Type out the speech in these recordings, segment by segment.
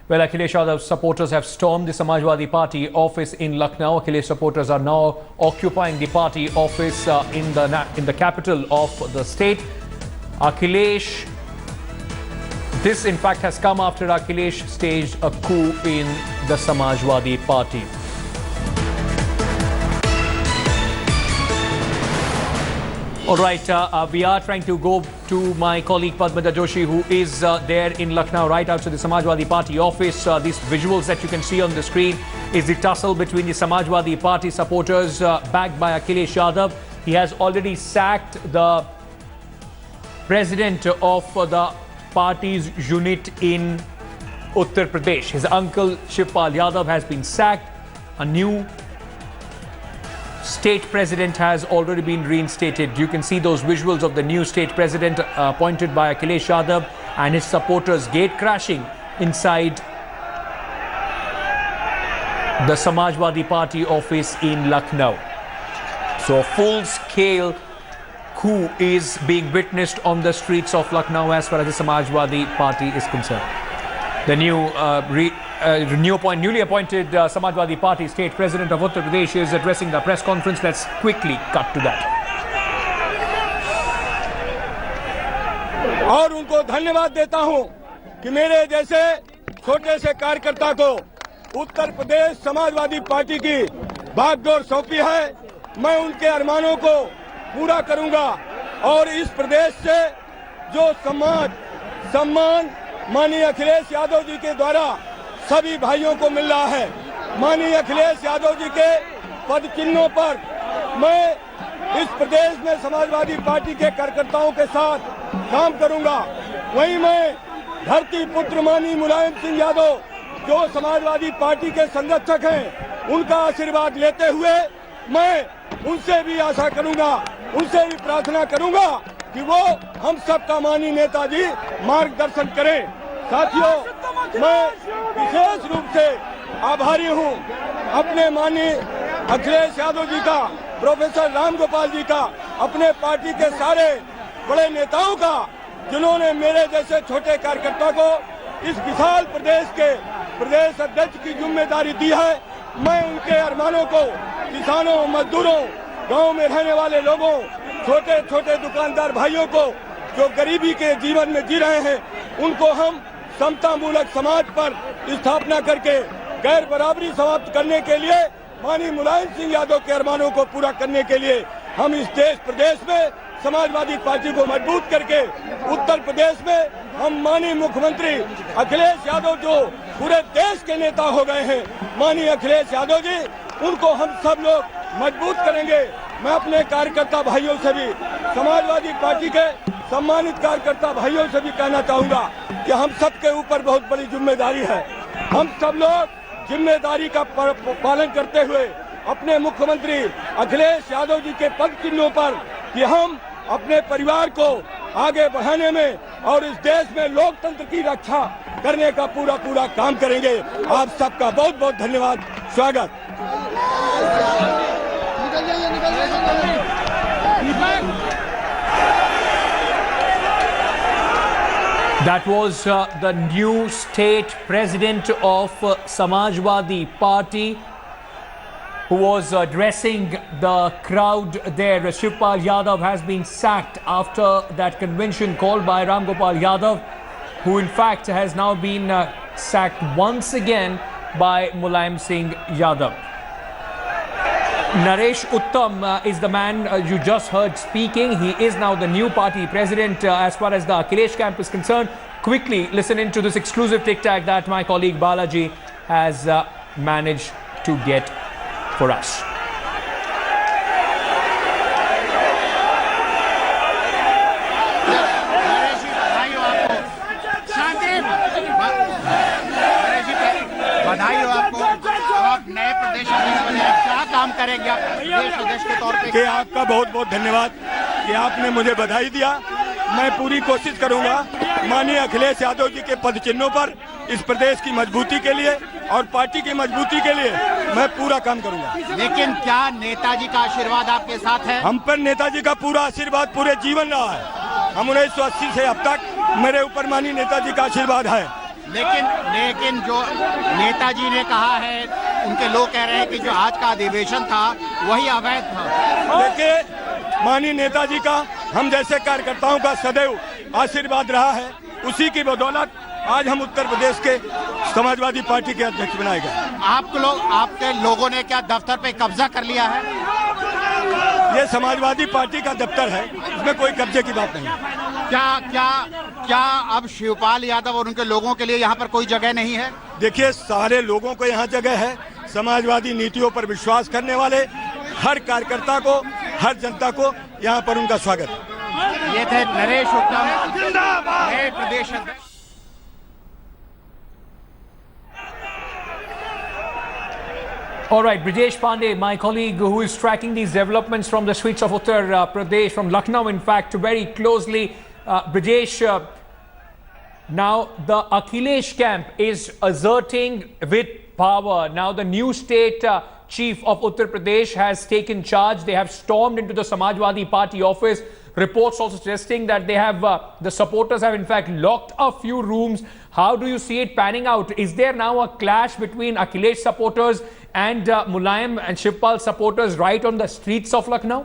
Well, Akhilesh Yadav's supporters have stormed the Samajwadi Party office in Lucknow. Akhilesh supporters are now occupying the party office in the capital of the state. Akhilesh, this in fact has come after Akhilesh staged a coup in the Samajwadi Party. All right, we are trying to go to my colleague Padmata Joshi, who is there in Lucknow, right outside the Samajwadi Party office. These visuals that you can see on the screen is the tussle between the Samajwadi Party supporters backed by Akhilesh Yadav. He has already sacked the president of the party's unit in Uttar Pradesh. His uncle Shivpal Yadav has been sacked. A new state president has already been reinstated. You can see those visuals of the new state president appointed by Akhilesh Yadav and his supporters gate crashing inside the Samajwadi Party office in Lucknow. So a full-scale coup is being witnessed on the streets of Lucknow as far as the Samajwadi Party is concerned. The newly appointed Samajwadi Party state president of Uttar Pradesh is addressing the press conference. Let's quickly cut to that. और उनको धन्यवाद देता हूं कि मेरे जैसे छोटे से कार्यकर्ता को उत्तर प्रदेश समाजवादी पार्टी की बागडोर सौंपी है। मैं उनके अरमानों को पूरा करूंगा और इस प्रदेश से जो सम्मान माननीय अखिलेश यादव जी के द्वारा सभी भाइयों को मिल रहा है, माननीय अखिलेश यादव जी के पद चिन्हों पर मैं इस प्रदेश में समाजवादी पार्टी के कार्यकर्ताओं के साथ काम करूंगा। वहीं मैं धरती पुत्र माननीय मुलायम सिंह यादव जो समाजवादी पार्टी के संरक्षक हैं, उनका आशीर्वाद लेते हुए मैं उनसे भी आशा करूंगा, उनसे भी प्रार्थना करूंगा कि वो हम सबका माननीय नेताजी मार्गदर्शन करें। साथियों, मैं विशेष रूप से आभारी हूं अपने माननीय अखिलेश यादव जी का, प्रोफेसर राम गोपाल जी का, अपने पार्टी के सारे बड़े नेताओं का, जिन्होंने मेरे जैसे छोटे कार्यकर्ता को इस विशाल प्रदेश के प्रदेश अध्यक्ष की जिम्मेदारी दी है। मैं उनके अरमानों को, किसानों, मजदूरों, गांव में रहने वाले लोगों, छोटे छोटे दुकानदार भाइयों को जो गरीबी के जीवन में जी रहे हैं, उनको हम समता मूलक समाज पर स्थापना करके गैर बराबरी समाप्त करने के लिए, माननीय मुलायम सिंह यादव के अरमानों को पूरा करने के लिए हम इस देश प्रदेश में समाजवादी पार्टी को मजबूत करके उत्तर प्रदेश में हम माननीय मुख्यमंत्री अखिलेश यादव जो पूरे देश के नेता हो गए हैं, माननीय अखिलेश यादव जी, उनको हम सब लोग मजबूत करेंगे। मैं अपने कार्यकर्ता भाइयों से भी, समाजवादी पार्टी के सम्मानित कार्यकर्ता भाइयों से भी कहना चाहूंगा कि हम सबके ऊपर बहुत बड़ी जिम्मेदारी है। हम सब लोग जिम्मेदारी का पालन करते हुए अपने मुख्यमंत्री अखिलेश यादव जी के पद चिन्हों पर कि हम अपने परिवार को आगे बढ़ाने में और इस देश में लोकतंत्र की रक्षा करने का पूरा काम करेंगे। आप सबका बहुत बहुत धन्यवाद, स्वागत। That was the new state president of Samajwadi Party who was addressing the crowd there. Shivpal Yadav has been sacked after that convention called by Ram Gopal Yadav, who in fact has now been sacked once again by Mulayam Singh Yadav. Naresh Uttam is the man you just heard speaking. He is now the new party president as far as the Akhilesh camp is concerned. Quickly listen into this exclusive tic-tac that my colleague Balaji has managed to get for us. बधाई हो आपको, आप नए प्रदेश अध्यक्ष बने, क्या काम करेंगे आप प्रदेश अध्यक्ष के तौर पे? आपका बहुत बहुत धन्यवाद कि आपने मुझे बधाई दिया। मैं पूरी कोशिश करूंगा माननीय अखिलेश यादव जी के पद चिन्हों पर इस प्रदेश की मजबूती के लिए और पार्टी की मजबूती के लिए मैं पूरा काम करूंगा। लेकिन क्या नेताजी का आशीर्वाद आपके साथ है? हम पर नेताजी का पूरा आशीर्वाद पूरे जीवन रहा है। हम 1980 से अब तक मेरे ऊपर माननीय नेताजी का आशीर्वाद है। लेकिन जो नेताजी ने कहा है, उनके लोग कह रहे हैं कि जो आज का अधिवेशन था वही अवैध था। देखिए, माननीय नेताजी का हम जैसे कार्यकर्ताओं का सदैव आशीर्वाद रहा है, उसी की बदौलत आज हम उत्तर प्रदेश के समाजवादी पार्टी के अध्यक्ष बनाए गए। आपके लोगों ने क्या दफ्तर पे कब्जा कर लिया है? ये समाजवादी पार्टी का दफ्तर है, इसमें कोई कब्जे की बात नहीं है। क्या अब शिवपाल यादव और उनके लोगों के लिए यहाँ पर कोई जगह नहीं है? देखिए, सारे लोगों को यहाँ जगह है। समाजवादी नीतियों पर विश्वास करने वाले हर कार्यकर्ता को, हर जनता को यहाँ पर उनका स्वागत है। ये थे नरेश उत्तम, नए प्रदेश अध्यक्ष। All right, Brijesh Pandey, my colleague who is tracking these developments from the streets of Uttar Pradesh, from Lucknow, in fact, very closely. Brijesh, now the Akhilesh camp is asserting with power. Now the new state chief of Uttar Pradesh has taken charge. They have stormed into the Samajwadi Party office. Reports also suggesting that they have, the supporters have in fact locked a few rooms. How do you see it panning out? Is there now a clash between Akhilesh supporters and Mulayam and Shivpal supporters right on the streets of Lucknow?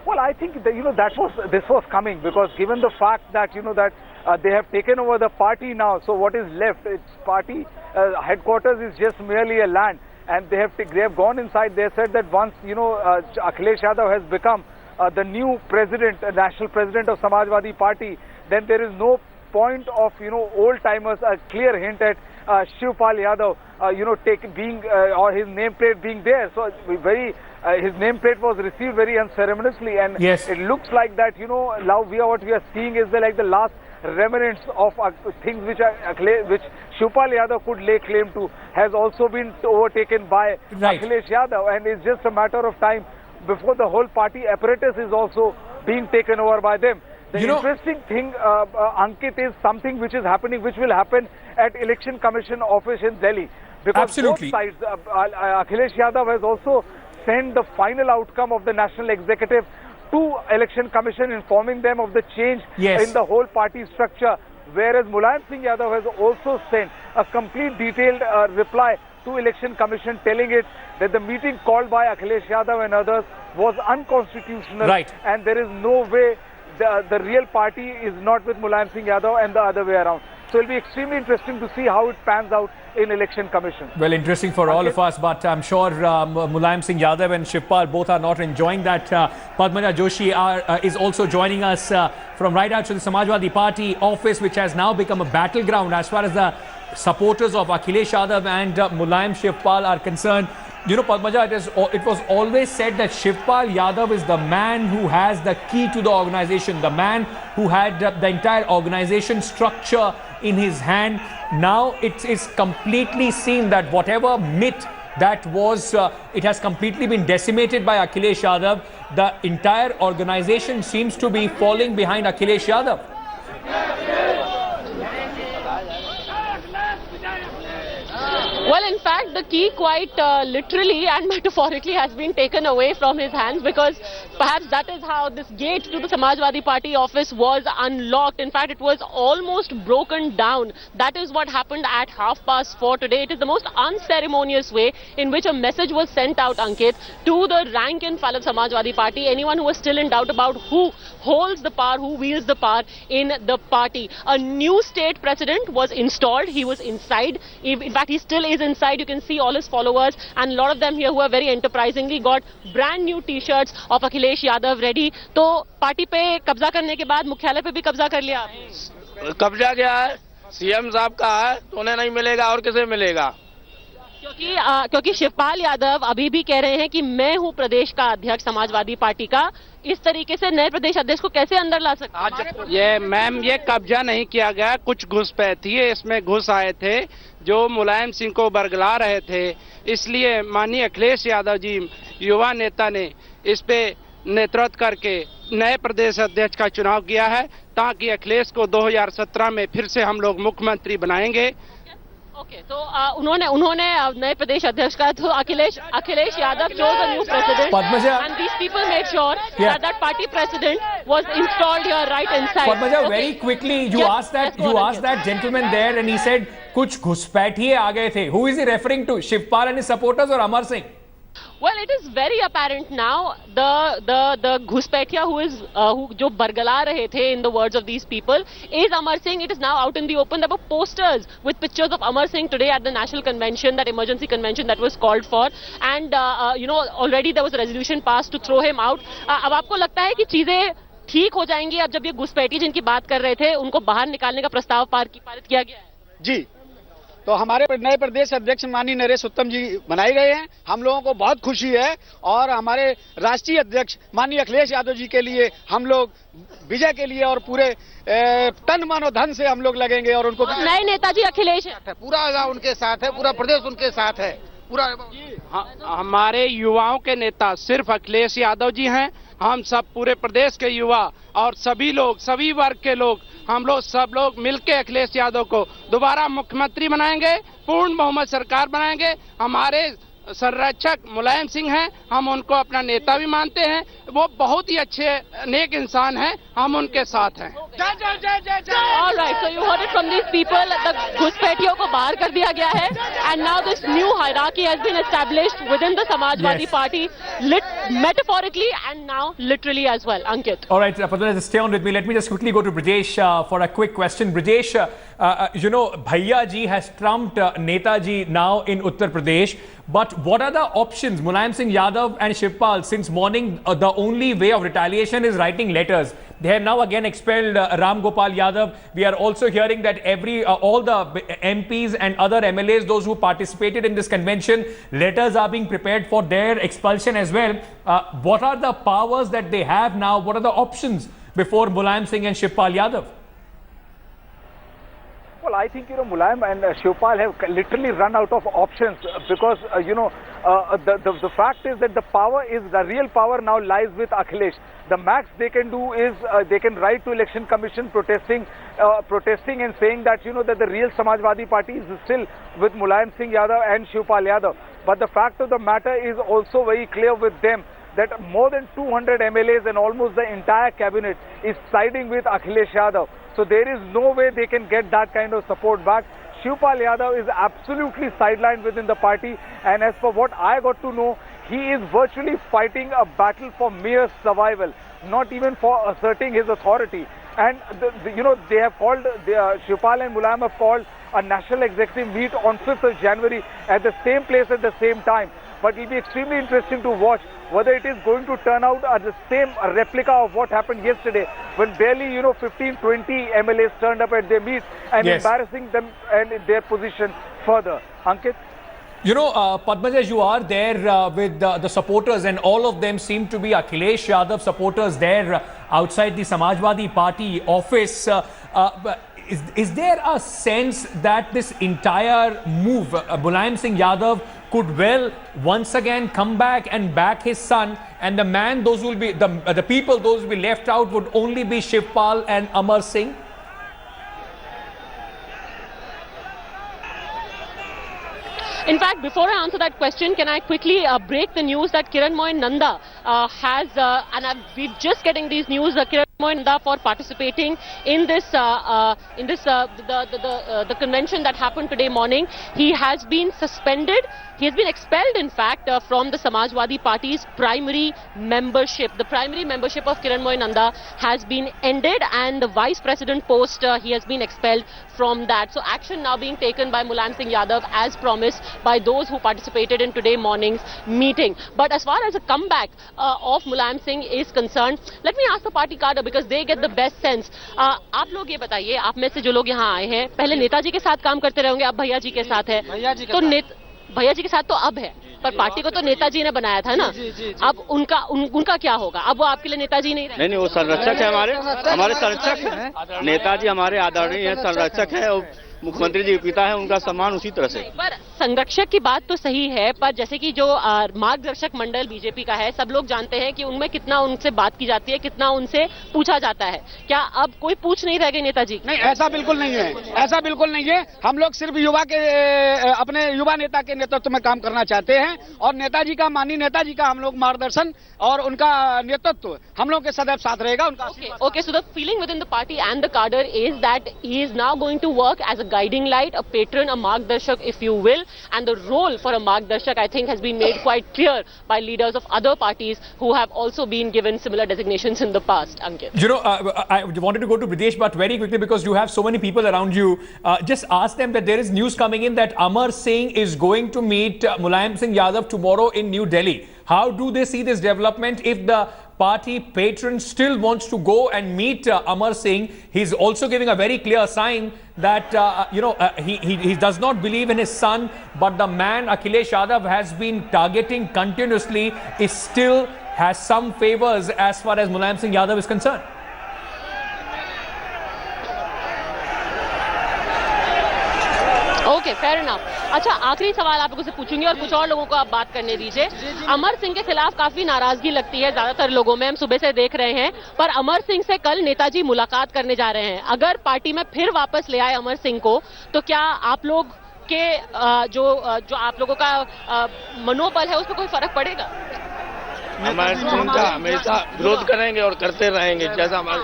Well, I think that, this was coming, because given the fact that that they have taken over the party now, so what is left? Its party headquarters is just merely a land, and they have gone inside. They said that once Akhilesh Yadav has become the new president, national president of Samajwadi Party, then there is no point of old timers. A clear hint at Shivpal Yadav or his nameplate being there. So his nameplate was received very unceremoniously, and yes, it looks like that now what we are seeing is like the last remnants of things which Shivpal Yadav could lay claim to has also been overtaken by Akhilesh Yadav, and it's just a matter of time before the whole party apparatus is also being taken over by them. The interesting thing, Ankit, is something which is happening, which will happen at Election Commission office in Delhi. Because absolutely, both sides, Akhilesh Yadav has also sent the final outcome of the National Executive to Election Commission, informing them of the change in the whole party structure. Whereas Mulayam Singh Yadav has also sent a complete detailed reply to Election Commission, telling it that the meeting called by Akhilesh Yadav and others was unconstitutional, and there is no way the real party is not with Mulayam Singh Yadav and the other way around. So it will be extremely interesting to see how it pans out in Election Commission. Well, interesting for all of us, but I'm sure Mulayam Singh Yadav and Shivpal both are not enjoying that. Padmaja Joshi is also joining us from right out to the Samajwadi Party office, which has now become a battleground as far as the supporters of Akhilesh Yadav and Mulayam Shivpal are concerned. Padmaja, it was always said that Shivpal Yadav is the man who has the key to the organization, the man who had the entire organization structure in his hand. Now it is completely seen that whatever myth that was, it has completely been decimated by Akhilesh Yadav. The entire organization seems to be falling behind Akhilesh Yadav. Well, in fact, the key quite literally and metaphorically has been taken away from his hands, because perhaps that is how this gate to the Samajwadi Party office was unlocked. In fact, it was almost broken down. That is what happened at 4:30 today. It is the most unceremonious way in which a message was sent out, Ankit, to the rank and file of Samajwadi Party. Anyone who was still in doubt about who holds the power, who wields the power in the party. A new state president was installed. He was inside. In fact, he still is inside. You can see all his followers, and a lot of them here who are very enterprisingly got brand new t-shirts of Akhilesh Yadav ready. तो party पे कब्जा करने के बाद मुख्यालय पे भी कब्जा कर लिया। कब्जा क्या है, सीएम साहब का है तो उन्हें नहीं मिलेगा और किसे मिलेगा? क्योंकि शिवपाल यादव अभी भी कह रहे हैं कि मैं हूं प्रदेश का अध्यक्ष समाजवादी पार्टी का। इस तरीके से नए प्रदेश अध्यक्ष को कैसे अंदर ला सकते? ये कब्जा नहीं किया गया, कुछ घुसपैठी है, इसमें घुस आए थे जो मुलायम सिंह को बरगला रहे थे। इसलिए माननीय अखिलेश यादव जी युवा नेता ने इस पे नेतृत्व करके नए प्रदेश अध्यक्ष का चुनाव किया है, ताकि अखिलेश को 2017 में फिर से हम लोग मुख्यमंत्री बनाएंगे। Okay, so उन्होंने नए प्रदेश अध्यक्ष का तो Akhilesh Yadav chose a new president, Padmaja. and these people made sure that party president was installed here right inside. Padmaja, Okay. very quickly, you Yes, asked that let's go on, yes. gentleman there, and he said कुछ घुसपैठिए आ गए थे. Who is he referring to? Shivpal and his supporters or Amar Singh? Well, it is very apparent now. The घुसपैठिया who जो बरगला रहे थे, in the words of these people, is Amar Singh. It is now out in the open. There were posters with pictures of Amar Singh today at the national convention, that emergency convention that was called for, and already there was a resolution passed to throw him out. अब आपको लगता है कि चीजें ठीक हो जाएंगी अब जब ये घुसपैठी जिनकी बात कर रहे थे उनको बाहर निकालने का प्रस्ताव पारित किया गया है? जी, तो हमारे नए प्रदेश अध्यक्ष माननीय नरेश उत्तम जी बनाए गए हैं। हम लोगों को बहुत खुशी है और हमारे राष्ट्रीय अध्यक्ष माननीय अखिलेश यादव जी के लिए हम लोग विजय के लिए और पूरे तन मन और धन से हम लोग लगेंगे और उनको नए नेताजी अखिलेश है। पूरा उनके साथ है, पूरा प्रदेश उनके साथ है, पूरा हमारे युवाओं के नेता सिर्फ अखिलेश यादव जी हैं। हम सब पूरे प्रदेश के युवा और सभी लोग, सभी वर्ग के लोग, हम लोग सब लोग मिलकर अखिलेश यादव को दोबारा मुख्यमंत्री बनाएंगे, पूर्ण बहुमत सरकार बनाएंगे। हमारे संरक्षक मुलायम सिंह हैं, हम उनको अपना नेता भी मानते हैं। वो बहुत ही अच्छे नेक इंसान हैं, हम उनके साथ हैं। All right, so you heard it from these people. The घुसपैठियों को बाहर कर दिया गया है, and now this new hierarchy has been established within the Samajwadi Party, metaphorically and now literally as well. Ankit. All right, Padmaja, just stay on with me. Let me just quickly go to Brijesh for a quick question. Brijesh, Bhaiya ji has trumped Netaji now in Uttar Pradesh. But what are the options? Mulayam Singh Yadav and Shivpal, since morning, the only way of retaliation is writing letters. They have now again expelled Ram Gopal Yadav. We are also hearing that all the MPs and other MLAs, those who participated in this convention, letters are being prepared for their expulsion as well. What are the powers that they have now? What are the options before Mulayam Singh and Shivpal Yadav? Well, I think, Mulayam and Shivpal have literally run out of options because, the fact is that the real power now lies with Akhilesh. The max they can do is they can write to Election Commission protesting and saying that, that the real Samajwadi Party is still with Mulayam Singh Yadav and Shivpal Yadav. But the fact of the matter is also very clear with them that more than 200 MLAs and almost the entire cabinet is siding with Akhilesh Yadav. So there is no way they can get that kind of support back. Shivpal Yadav is absolutely sidelined within the party, and as per what I got to know, he is virtually fighting a battle for mere survival, not even for asserting his authority. And they have called, Shivpal and Mulayam have called a national executive meet on 5th of January at the same place at the same time. But it will be extremely interesting to watch whether it is going to turn out as the same replica of what happened yesterday when barely 15-20 MLAs turned up at their meet and embarrassing them and their position further. Ankit? Padmaja, you are there with the supporters, and all of them seem to be Akhilesh Yadav supporters there outside the Samajwadi Party office. Is there a sense that this entire move, Mulayam Singh Yadav, could well once again come back and back his son, and the man, those will be the people, those will be left out would only be Shivpal and Amar Singh? In fact, before I answer that question, can I quickly break the news that Kiran Mohan Nanda we're just getting these news. Kiran Mohan Nanda, for participating in the convention that happened today morning, he has been suspended. He has been expelled, in fact, from the Samajwadi Party's primary membership. The primary membership of Kiran Mohan Nanda has been ended, and the vice president post, he has been expelled from that. So action now being taken by Mulayam Singh Yadav as promised by those who participated in today morning's meeting. But as far as a comeback of Mulayam Singh is concerned, let me ask the party cadre because they get the best sense. आप लोग ये बताइए, आप में से जो लोग यहाँ आए हैं, पहले नेताजी के साथ काम करते रहेंगे, अब भैया जी के साथ है, तो भैया जी के साथ तो अब है, पर पार्टी को तो नेताजी ने बनाया था ना, अब उनका क्या होगा? अब वो आपके लिए नेताजी नहीं, वो संरक्षक है, हमारे संरक्षक है। नेताजी हमारे आदरणीय है, संरक्षक है और मुख्यमंत्री जी पिता है, उनका सम्मान उसी तरह से। पर संरक्षक की बात तो सही है, पर जैसे कि जो मार्गदर्शक मंडल बीजेपी का है, सब लोग जानते हैं कि उनमें कितना उनसे बात की जाती है, कितना उनसे पूछा जाता है। क्या अब कोई पूछ नहीं रह गए नेताजी? नहीं, ऐसा बिल्कुल नहीं है, ऐसा बिल्कुल नहीं है। हम लोग सिर्फ अपने युवा नेता के नेतृत्व में काम करना चाहते हैं और नेताजी का, माननीय नेताजी का हम लोग मार्गदर्शन और उनका नेतृत्व हम लोग के सदैव साथ रहेगा। उनका Okay, so the feeling within the party and the cadre is that he is now going to work as a guiding light, a patron, a margdarshak, if you will, and the role for a margdarshak, I think, has been made quite clear by leaders of other parties who have also been given similar designations in the past. Ankit, You know, I wanted to go to Brijesh, but very quickly, because you have so many people around you, just ask them that there is news coming in that Amar Singh is going to meet Mulayam Singh Yadav tomorrow in New Delhi. How do they see this development? If the party patron still wants to go and meet Amar Singh, he's also giving a very clear sign that he does not believe in his son, but the man Akhilesh Yadav has been targeting continuously is still has some favors as far as Mulayam Singh Yadav is concerned. Okay, fair enough. अच्छा, आखिरी सवाल आप लोगों से पूछूंगी और कुछ और लोगों को आप बात करने दीजिए। अमर सिंह के खिलाफ काफी नाराजगी लगती है ज्यादातर लोगों में, हम सुबह से देख रहे हैं, पर अमर सिंह से कल नेताजी मुलाकात करने जा रहे हैं। अगर पार्टी में फिर वापस ले आए अमर सिंह को, तो क्या आप लोग के जो आप लोगों का मनोबल है उस पर कोई फर्क पड़ेगा? हमारे सिंह का हमेशा विरोध करेंगे और करते रहेंगे, जैसा हमारे।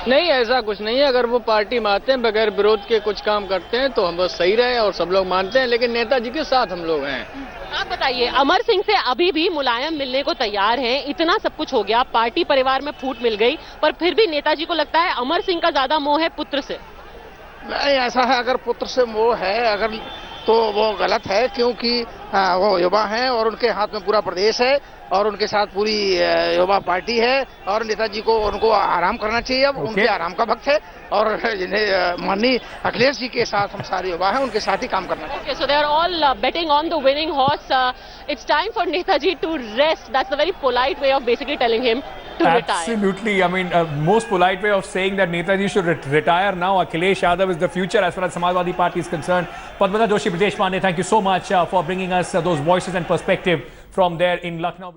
नहीं, ऐसा कुछ नहीं है। अगर वो पार्टी में आते हैं, बगैर विरोध के कुछ काम करते हैं, तो हम बस सही रहे और सब लोग मानते हैं, लेकिन नेताजी के साथ हम लोग हैं। आप बताइए, अमर सिंह से अभी भी मुलायम मिलने को तैयार हैं? इतना सब कुछ हो गया, पार्टी परिवार में फूट मिल गई, पर फिर भी नेताजी को लगता है अमर सिंह का ज्यादा मोह है पुत्र से। नहीं, ऐसा है, अगर पुत्र से मोह है अगर तो वो गलत है, क्योंकि वो युवा हैं और उनके हाथ में पूरा प्रदेश है और उनके साथ पूरी युवा पार्टी है और नेताजी को उनको आराम करना चाहिए। अब उनके आराम का वक्त है और माननीय अखिलेश जी के साथ हम सारे युवा हैं, उनके साथ ही काम करना चाहिए। Okay, so they are all betting on the winning horse. It's time for Netaji to rest. That's a very polite way of basically telling him to retire. Absolutely. I mean, most polite way of saying that Netaji should retire now. Akhilesh Yadav is the future as far as Samajwadi Party is concerned. Padmata Joshi, Brijesh Pandey, thank you so much for bringing us those voices and perspective from there in Lucknow.